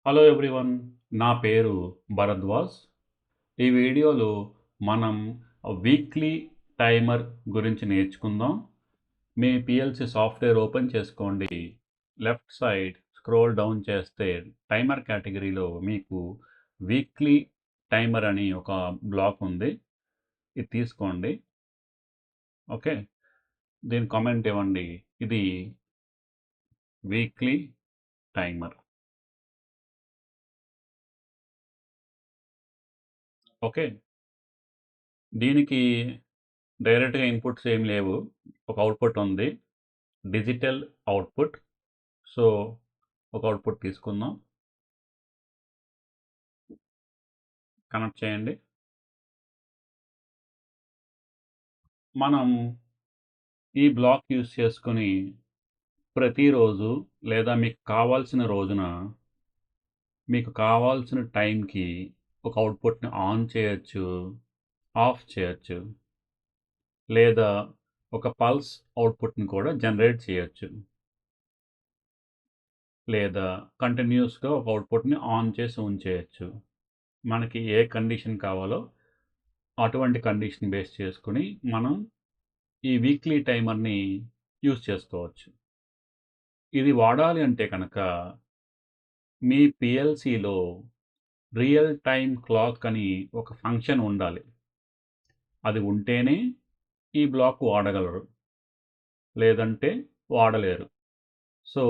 Hello everyone, నా పేరు భరద్వాజ్. ఈ వీడియోలో మనం వీక్లీ టైమర్ గురించి నేర్చుకుందాం. మీ పిఎల్సి సాఫ్ట్వేర్ ఓపెన్ చేసుకోండి. లెఫ్ట్ సైడ్ స్క్రోల్ డౌన్ చేస్తే టైమర్ కేటగిరీలో మీకు వీక్లీ టైమర్ అని ఒక బ్లాక్ ఉంది. ఇది తీసుకోండి. ఓకే, దీని కామెంట్ ఇవ్వండి. ఇది వీక్లీ టైమర్. ఓకే, దీనికి డైరెక్ట్గా ఇన్పుట్స్ ఏం లేవు. ఒక అవుట్పుట్ ఉంది, డిజిటల్ అవుట్పుట్. సో ఒక అవుట్పుట్ తీసుకుందాం, కనెక్ట్ చేయండి. మనం ఈ బ్లాక్ యూస్ చేసుకుని ప్రతిరోజు లేదా మీకు కావాల్సిన రోజున మీకు కావాల్సిన టైంకి ఒక అవుట్పుట్ని ఆన్ చేయొచ్చు, ఆఫ్ చేయొచ్చు, లేదా ఒక పల్స్ అవుట్పుట్ని కూడా జనరేట్ చేయొచ్చు, లేదా కంటిన్యూస్గా ఒక అవుట్పుట్ని ఆన్ చేసి ఉంచేయచ్చు. మనకి ఏ కండిషన్ కావాలో అటువంటి కండిషన్ బేస్ చేసుకుని మనం ఈ వీక్లీ టైమర్ని యూస్ చేసుకోవచ్చు. ఇది వాడాలి అంటే కనుక మీ పిఎల్సిలో రియల్ టైమ్ క్లాక్ అని ఒక ఫంక్షన్ ఉండాలి. అది ఉంటేనే ఈ బ్లాక్ వాడగలరు, లేదంటే వాడలేరు. సో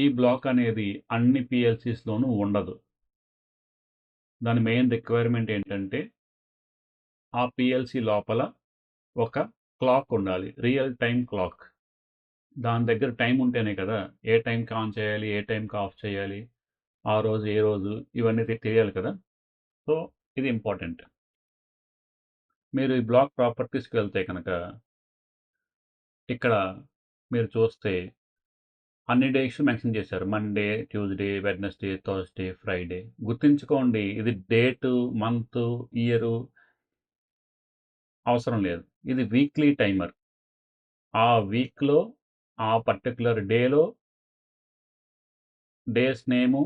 ఈ బ్లాక్ అనేది అన్ని పిఎల్సిస్లోనూ ఉండదు. దాని మెయిన్ రిక్వైర్మెంట్ ఏంటంటే ఆ పిఎల్సి లోపల ఒక క్లాక్ ఉండాలి, రియల్ టైమ్ క్లాక్. దాని దగ్గర టైం ఉంటేనే కదా ఏ టైంకి ఆన్ చేయాలి, ఏ టైంకి ఆఫ్ చేయాలి, ఆ రోజు ఏ రోజు, ఇవన్నీ తెలియాలి కదా. సో ఇది ఇంపార్టెంట్. మీరు ఈ బ్లాక్ ప్రాపర్టీస్కి వెళ్తే కనుక ఇక్కడ మీరు చూస్తే అన్ని డేస్ మెన్షన్ చేశారు. Monday, Tuesday, Wednesday, Thursday, Friday. గుర్తుంచుకోండి, ఇది డేటు, మంత్, ఇయరు అవసరం లేదు. ఇది వీక్లీ టైమర్. ఆ వీక్లో ఆ పర్టికులర్ డేలో డేస్ నేము,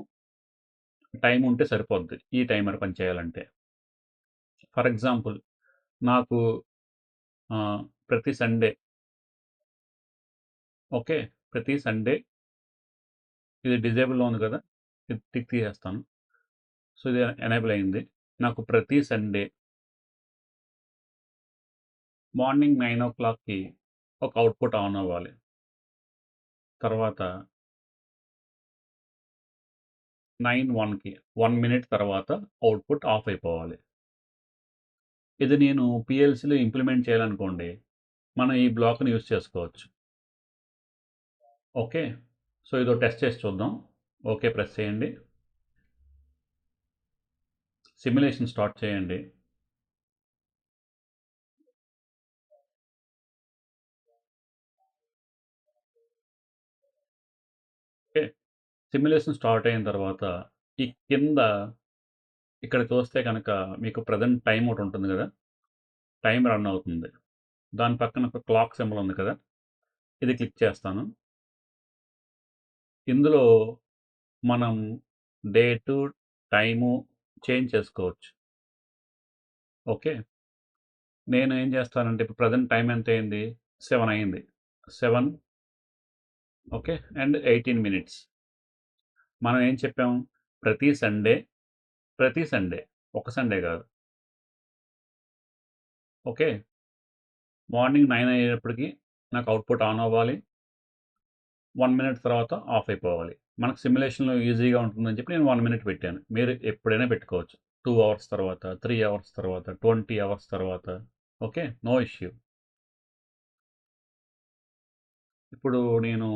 టైం ఉంటే సరిపోద్ది ఈ టైమర్ పని చేయాలంటే. ఫర్ ఎగ్జాంపుల్, నాకు ప్రతి సండే, ఓకే, ప్రతి సండే ఇది డిజేబుల్లో ఉంది కదా, ఇది టిక్ తీసేస్తాను. సో ఇది ఎనేబుల్ అయింది. నాకు ప్రతి సండే మార్నింగ్ 9 o'clockకి ఒక అవుట్పుట్ ఆన్ అవ్వాలి. తర్వాత 9:01కి 1 minute తర్వాత అవుట్పుట్ ఆఫ్ అయిపోవాలి. ఇది నేను పిఎల్సిలో ఇంప్లిమెంట్ చేయాలనుకోండి, మనం ఈ బ్లాక్ని యూస్ చేసుకోవచ్చు. ఓకే, సో ఇదో టెస్ట్ చేసి చూద్దాం. ఓకే ప్రెస్ చేయండి, సిమ్యులేషన్ స్టార్ట్ చేయండి. ఓకే, సిమ్యులేషన్ స్టార్ట్ అయిన తర్వాత ఈ కింద ఇక్కడ చూస్తే కనుక మీకు ప్రజెంట్ టైం ఒకటి ఉంటుంది కదా, టైం రన్ అవుతుంది. దాని పక్కన ఒక క్లాక్ సింబల్ ఉంది కదా, ఇది క్లిక్ చేస్తాను. ఇందులో మనం డేటు, టైము చేంజ్ చేసుకోవచ్చు. ఓకే, నేను ఏం చేస్తానంటే ఇప్పుడు ప్రజెంట్ టైం ఎంత అయింది, 7 అయింది. 7, ఓకే, అండ్ 18 minutes. మనం ఏం చెప్పాం, ప్రతి సండే, ప్రతి సండే, ఒక సండే కాదు. ఓకే, మార్నింగ్ 9 అయ్యేటప్పటికి నాకు అవుట్పుట్ ఆన్ అవ్వాలి, 1 minute తర్వాత ఆఫ్ అయిపోవాలి. మనకు సిమ్యులేషన్లో ఈజీగా ఉంటుందని చెప్పి నేను 1 minute పెట్టాను. మీరు ఎప్పుడైనా పెట్టుకోవచ్చు, 2 hours తర్వాత, 3 hours తర్వాత, 20 hours తర్వాత. Okay, no issue. ఇప్పుడు నేను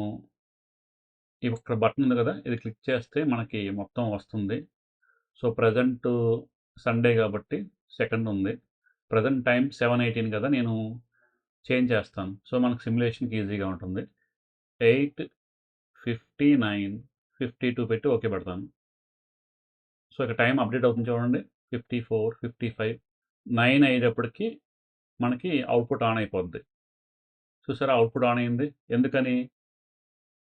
ఇక్కడ బటన్ ఉంది కదా, ఇది క్లిక్ చేస్తే మనకి మొత్తం వస్తుంది. సో ప్రజెంట్ సండే కాబట్టి సెకండ్ ఉంది. ప్రజెంట్ టైం 7:18 కదా, నేను చేంజ్ చేస్తాను. సో మనకు సిమ్యులేషన్కి ఈజీగా ఉంటుంది. 8:59, 52 పెట్టి ఓకే పెడతాను. సో ఇక్కడ టైం అప్డేట్ అవుతుంది చూడండి, 54, 55, 9 అయ్యేటప్పటికి మనకి అవుట్పుట్ ఆన్ అయిపోద్ది. చూసారా, అవుట్పుట్ ఆన్ అయింది. ఎందుకని,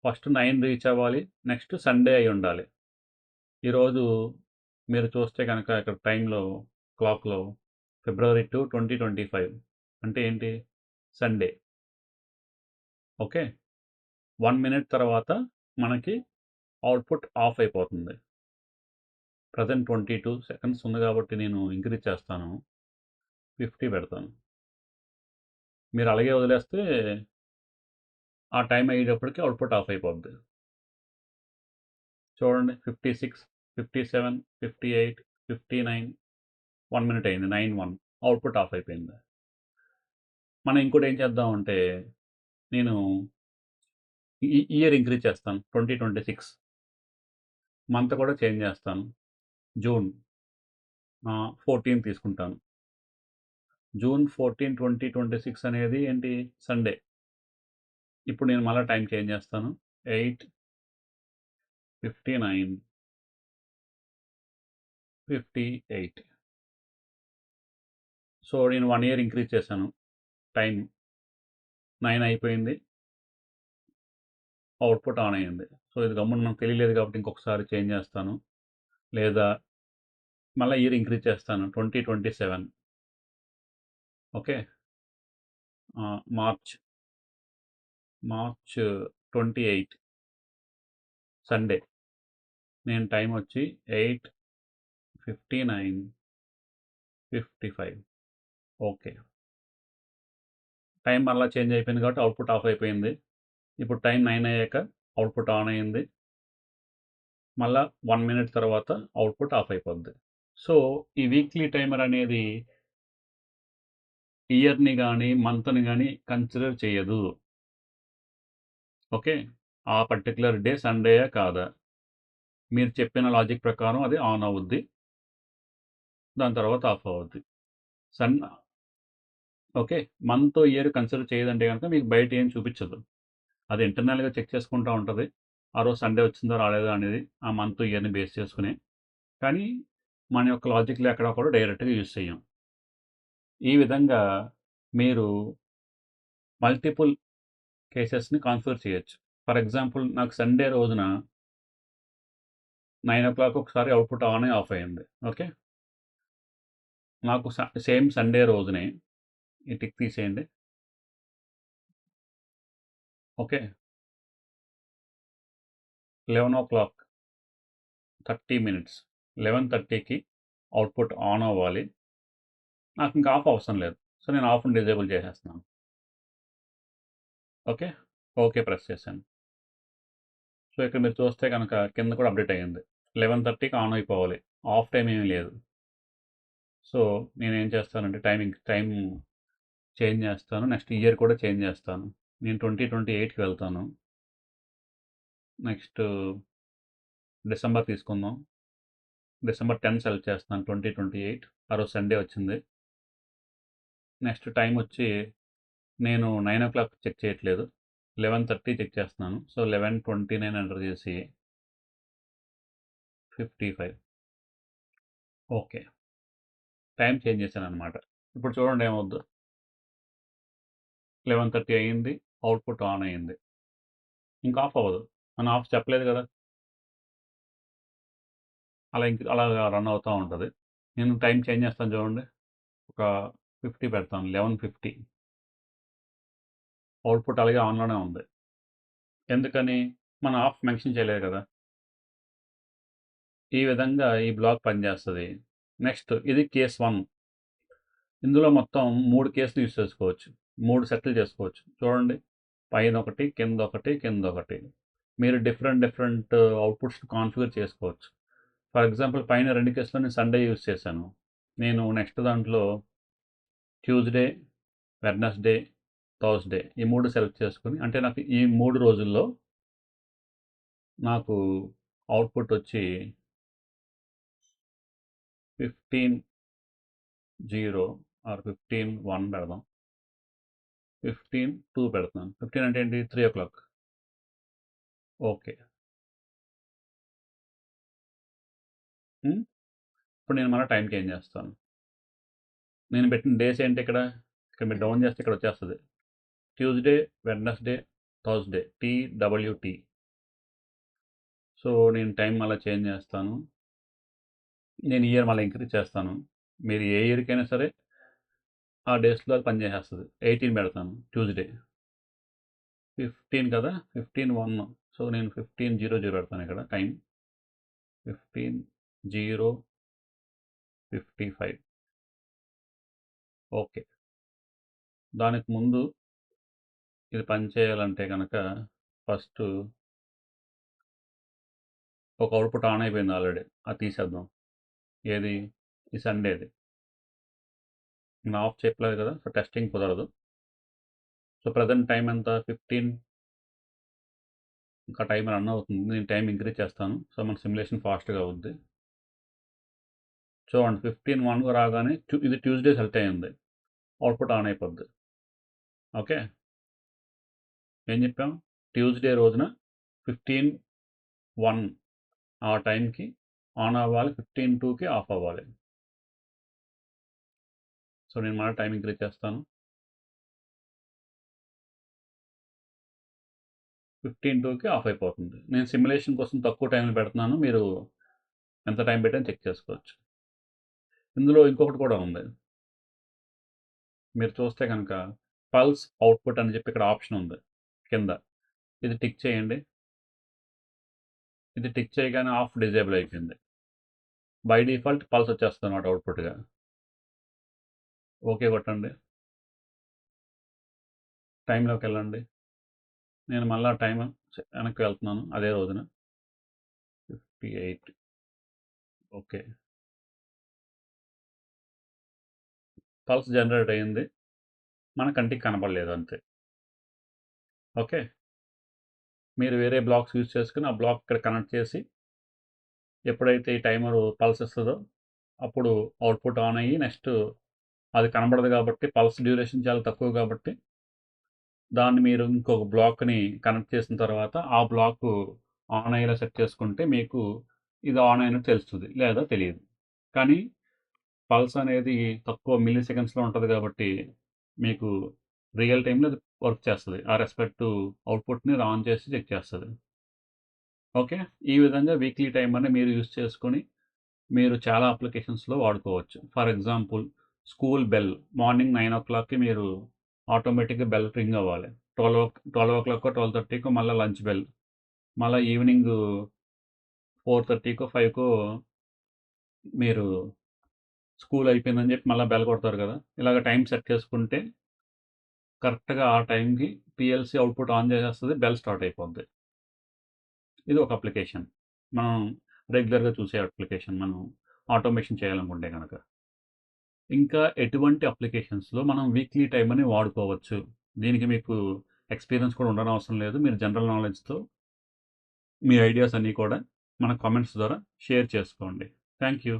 ఫస్ట్ 9 రీచ్ అవ్వాలి, నెక్స్ట్ సండే అయి ఉండాలి. ఈరోజు మీరు చూస్తే కనుక ఇక్కడ టైంలో క్లాక్‌లో ఫిబ్రవరి 2, 2025 అంటే ఏంటి? సండే. ఓకే. 1 మినిట్ తర్వాత మనకి అవుట్‌పుట్ ఆఫ్ అయిపోతుంది. ప్రెజెంట్ 22 సెకండ్స్ ఉంది కాబట్టి నేను ఇంక్రీజ్ చేస్తాను. 50 పెడతాను. మీరు అలాగే వదిలేస్తే ఆ టైం అయ్యేటప్పటికి అవుట్‌పుట్ ఆఫ్ అయిపోద్ది. చూడండి 56, 57, 58, 59 1 మినిట్ అయింది. 9:01 అవుట్‌పుట్ ఆఫ్ అయిపోయింది. మనం ఇంకోటి ఏం చేద్దామంటే నేను ఇయర్ ఇంక్రీజ్ చేస్తాను. 2026 మంత్ కూడా చేంజ్ చేస్తాను. జూన్ 14 తీసుకుంటాను. జూన్ 14, 2026 అనేది ఏంటి? సండే. ఇప్పుడు నేను మళ్ళా టైం చేంజ్ చేస్తాను. 8:59, 58 సో, నేను 1 ఇయర్ ఇంక్రీజ్ చేశాను. టైం 9 అయిపోయింది. అవుట్‌పుట్ ఆన్ అయింది. సో, ఇది గమ్మున నాకు తెలియలేదు కాబట్టి ఇంకొకసారి చేంజ్ చేస్తాను. లేదా మళ్ళా ఇయర్ ఇంక్రీజ్ చేస్తాను. 2027 ఓకే. March 28 Sunday. నేను టైం వచ్చి 8:59, 55 ఓకే. టైం మళ్ళా చేంజ్ అయిపోయింది కాబట్టి అవుట్‌పుట్ ఆఫ్ అయిపోయింది. ఇప్పుడు టైం 9 అయ్యాక అవుట్‌పుట్ ఆన్ అయింది. మళ్ళా 1 మినిట్ తర్వాత అవుట్‌పుట్ ఆఫ్ అయిపోద్ది. సో, ఈ వీక్లీ టైమర్ అనేది ఇయర్‌ని గాని, మంత్‌ని గాని కన్సిడర్ చేయదు. ఓకే. ఆ పర్టిక్యులర్ డే సండేయా కాదా? మీరు చెప్పిన లాజిక్ ప్రకారం అది ఆన్ అవుద్ది. దాని తర్వాత ఆఫ్ అవుద్ది. సన్ ఓకే. మంత్, ఇయర్ కన్సిడర్ చేయదంటే గనుక మీకు బయట ఏం చూపిచ్చదు. అది ఇంటర్నల్‌గా చెక్ చేసుకుంటా ఉంటది. ఆ రోజు సండే వచ్చిందా రాలేదా అనేది ఆ మంత్, ఇయర్‌ని బేస్ చేసుకొని. కానీ మన యొక్క లాజిక్‌లో ఎక్కడ కూడా డైరెక్ట్‌గా యూజ్ చెయ్యం. ఈ విధంగా మీరు మల్టిపుల్ కేసెస్‌ని కాన్ఫిగర్ చేయొచ్చు. ఫర్ ఎగ్జాంపుల్ నాకు సండే రోజున 9:00 ఒకసారి అవుట్‌పుట్ ఆన్ ఆఫ్ అయింది. ఓకే. నాకు సేమ్ సండే రోజునే ఈ టిక్ తీసేయండి. ఓకే. 11:30 30 మినిట్స్ 11:30కి అవుట్‌పుట్ ఆన్ అవ్వాలి. నాకు ఇంకా ఆఫ్ అవసరం లేదు. సో, నేను ఆఫ్‌ని డిజేబుల్ చేసేస్తున్నాను. ఓకే. ఓకే ప్రెస్ చేశాను. సో, ఇక్కడ మీరు చూస్తే గనక కింద కూడా అప్డేట్ అయ్యింది. 11:30కి ఆన్ అయిపోవాలి. ఆఫ్ టైమ్ ఏమీ లేదు. సో, నేనేం చేస్తానంటే టైమ్ చేంజ్ చేస్తాను. నెక్స్ట్ ఇయర్ కూడా చేంజ్ చేస్తాను. నేను 2028కి వెళ్తాను. నెక్స్ట్ డిసెంబర్ తీసుకుందాం. డిసెంబర్ 10 సెలెక్ట్ చేస్తున్నాను 2028 ఆ రోజు సండే వచ్చింది. నెక్స్ట్ టైం వచ్చి నేను 9:00 చెక్ చేయట్లేదు. 11:30 చెక్ చేస్తున్నాను. సో, 11:29 ఎంటర్ చేసి 55 ఓకే. టైం చేంజ్ చేశాననమాట. ఇప్పుడు చూడండి ఏమవుద్దో. 11:30 అయింది. అవుట్‌పుట్ ఆన్ అయింది. ఇంకా ఆఫ్ అవ్వదు. మనం ఆఫ్ చెప్పలేదు కదా! అలాగా రన్ అవుతా ఉంటది. నేను టైం చేంజ్ చేస్తాను చూడండి. ఒక 50 పెడతాను. 11:50 అవుట్‌పుట్ అలాగే ఆన్‌లోనే ఉంది. ఎందుకని? మనం ఆఫ్ మెన్షన్ చేయలేదు కదా! ఈ విధంగా ఈ బ్లాక్ పనిచేస్తది. నెక్స్ట్ ఇది కేస్ 1. ఇందులో మొత్తం 3 కేసులు యూజ్ చేసుకోవచ్చు. 3 సెట్లు చేసుకోవచ్చు. చూడండి. పైనొకటి, కిందొకటి, కిందొకటి. మీరు డిఫరెంట్ అవుట్‌పుట్స్ కాన్ఫిగర్ చేసుకోవచ్చు. ఫర్ ఎగ్జాంపుల్ పైన 2 కేసులో నేను సండే యూజ్ చేశాను. నేను నెక్స్ట్ దాంట్లో ట్యూస్‌డే, వెడ్నెస్‌డే, థర్స్‌డే ఈ 3 సెలెక్ట్ చేసుకొని అంటే నాకు ఈ 3 రోజుల్లో నాకు అవుట్‌పుట్ వచ్చి 15:0 ఆర్ 15:1 పెడదాం. 15:2 పెడుతున్నాను. 15 అంటే ఏంటి? 3:00 ఓకే. ఇప్పుడు నేను మళ్ళా టైం చేంజ్ చేస్తాను. నేను పెట్టిన డేస్ ఏంటి ఇక్కడ? ఇక్కడ మీరు డౌన్ చేస్తే ఇక్కడ వచ్చేస్తది. Tuesday, Wednesday, Thursday TWT. So, నేను టైం మళ్ళా చేంజ్ చేస్తాను. నేను ఇయర్ మళ్ళీ ఇంక్రీజ్ చేస్తాను. మీరు ఏ ఇయర్‌కైనా సరే ఆ డేస్‌లో అది పనిచేసేస్తది. 18 పెడతాను ట్యూస్‌డే. 15 కదా! 15/1 సో, నేను 15/00 పెడతాను ఇక్కడ టైం. 15/0/55 ఓకే. దానికి ముందు ఇది పని చేయాలంటే గనక ఫస్టు ఒక అవుట్‌పుట్ ఆన్ అయిపోయింది ఆల్రెడీ. అది తీసేద్దాం. ఏది? ఈ సండేది. నేను ఆఫ్ చెప్పలేదు కదా! సో, టెస్టింగ్ కుదరదు. సో, ప్రెజెంట్ టైమ్ ఎంత? 15 ఇంకా టైం రన్ అవుతుంది. నేను టైం ఇంక్రీజ్ చేస్తాను. సో, మన సిమ్యులేషన్ ఫాస్ట్‌గా అవుద్ది. చూడండి 15/1 రాగానే ఇది ట్యూస్‌డే సెలెక్ట్ అయింది. అవుట్‌పుట్ ఆన్ అయిపోద్ది. ఓకే. ఏం చెప్పాం? ట్యూస్‌డే రోజున 15/1 ఆ టైంకి ఆన్ అవ్వాలి. 15/2కి ఆఫ్ అవ్వాలి. సో, నేను మళ్ళీ టైం ఇంక్రీజ్ చేస్తాను. 15/2కి ఆఫ్ అయిపోతుంది. నేను సిమ్యులేషన్ కోసం తక్కువ టైంలో పెడుతున్నాను. మీరు ఎంత టైం పెట్టని చెక్ చేసుకోవచ్చు. ఇందులో ఇంకొకటి కూడా ఉంది. మీరు చూస్తే కనుక పల్స్ అవుట్‌పుట్ అని చెప్పి ఇక్కడ ఆప్షన్ ఉంది కింద. ఇది టిక్ చేయండి. ఇది టిక్ చేయగానే ఆఫ్ డిజేబుల్ అయిపోయింది. బై డిఫాల్ట్ పల్స్ వచ్చేస్తుంది అన్నమాట అవుట్‌పుట్‌గా. ఓకే కొట్టండి. టైంలోకి వెళ్ళండి. నేను మళ్ళా టైం వెనక్కి వెళ్తున్నాను అదే రోజున. 58 ఓకే. పల్స్ జనరేట్ అయింది. మన కంటికి కనపడలేదు అంతే. ఓకే. మీరు వేరే బ్లాక్స్ యూజ్ చేసుకొని ఆ బ్లాక్ ఇక్కడ కనెక్ట్ చేసి ఎప్పుడైతే ఈ టైమరు పల్స్ ఇస్తదో అప్పుడు అవుట్‌పుట్ ఆన్ అయ్యి నెక్స్ట్ అది కనబడదు కాబట్టి పల్స్ డ్యూరేషన్ చాలా తక్కువ కాబట్టి దాన్ని మీరు ఇంకొక బ్లాక్‌ని కనెక్ట్ చేసిన తర్వాత ఆ బ్లాకు ఆన్ అయ్యేలా సెట్ చేసుకుంటే మీకు ఇది ఆన్ అయినట్టు తెలుస్తది. లేదా తెలీదు. కానీ పల్స్ అనేది తక్కువ మిల్లీ సెకండ్స్‌లో ఉంటది కాబట్టి మీకు రియల్ టైమ్‌లో అది వర్క్ చేస్తది. ఆ రెస్పెక్టు అవుట్‌పుట్‌ని అది ఆన్ చేసి చెక్ చేస్తది. ఓకే. ఈ విధంగా వీక్లీ టైమర్‌ని మీరు యూజ్ చేసుకొని మీరు చాలా అప్లికేషన్స్‌లో వాడుకోవచ్చు. For example school bell morning 9:00కి మీరు ఆటోమేటిక్‌గా బెల్ రింగ్ అవ్వాలి. 12:00కో 12:30కో మళ్ళా లంచ్ బెల్. మళ్ళా ఈవినింగు 4:30కో 5కో మీరు స్కూల్ అయిపోయిందని చెప్పి మళ్ళా బెల్ కొడతారు కదా! ఇలాగ టైం సెట్ చేసుకుంటే కరెక్ట్‌గా ఆ టైంకి పీఎల్‌సీ అవుట్‌పుట్ ఆన్ చేసేస్తది. బెల్ స్టార్ట్ అయిపోద్ది. ఇది ఒక అప్లికేషన్. మనం రెగ్యులర్‌గా చూసే అప్లికేషన్ మనం ఆటోమేషన్ చేయాలనుకుంటే గనక. ఇంకా ఎటువంటి అప్లికేషన్స్‌లో మనం వీక్లీ టైమర్‌ని వాడుకోవచ్చు. దీనికి మీకు ఎక్స్‌పీరియన్స్ కూడా ఉండనవసరం లేదు. మీరు జనరల్ నాలెడ్జ్‌తో మీ ఐడియాస్ అన్నీ కూడా మన కామెంట్స్ ద్వారా షేర్ చేసుకోండి. Thank you.